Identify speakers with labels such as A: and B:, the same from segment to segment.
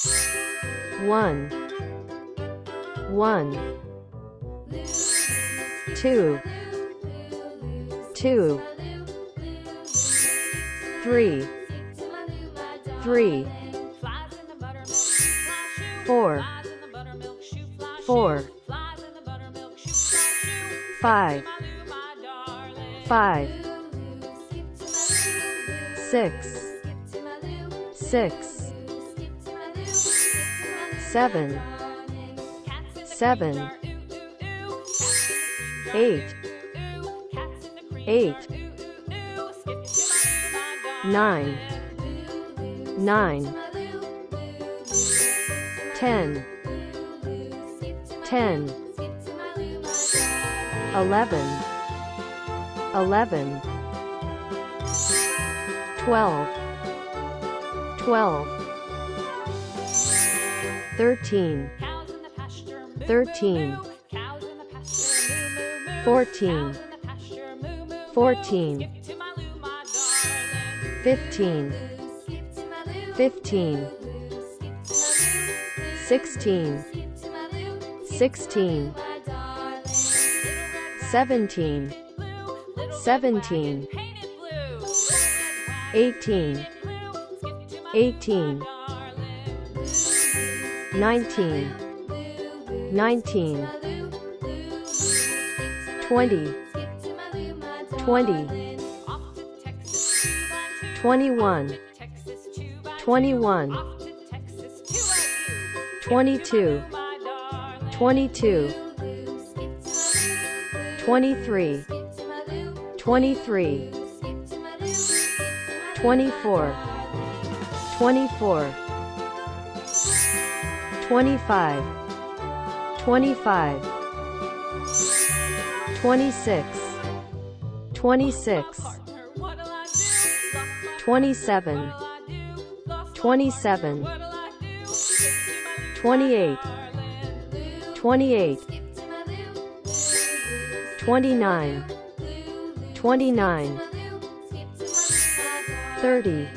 A: 1, 1, 2, 2, 3, 3, 4, 4, 5, 5, 6, 6, 7, 7, 8, 8, 9, 9, 10, 10, 11, 11, 12, 12, 13, 13, 14, 14, 15, 15, 16, 16, 17, 17, 18, 18, 19, 19, 20, 20, 21, 21, 22, 22, 23, 23, 24, 24, 25, 25, 26, 26, 27, 27, 28, 28, 29, 29, 30,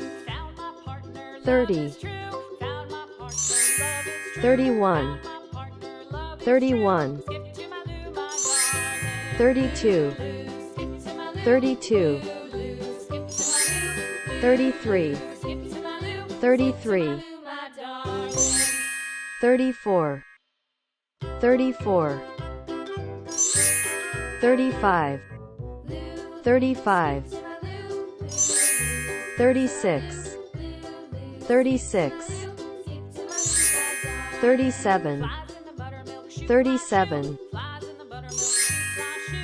A: 30, 31, 31, 32, 32, 33, 33, 34, 34, 35, 35, 36, 36, 37, 37,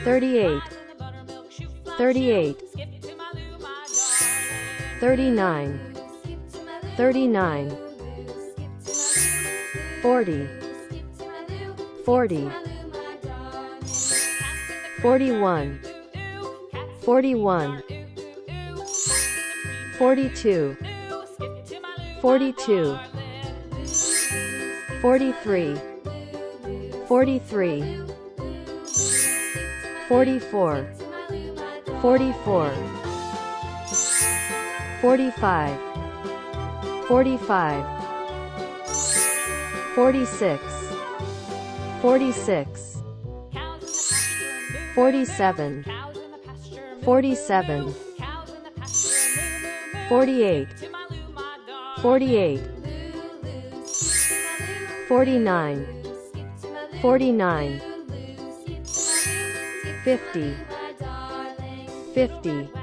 A: 38, 38, 39, 39, 40, 40, 41, 41, 42, 42, 43, 43, 44, 44, 45, 45, 46, 46, 47, 47, 48, 48, 49, 49, 50, 50,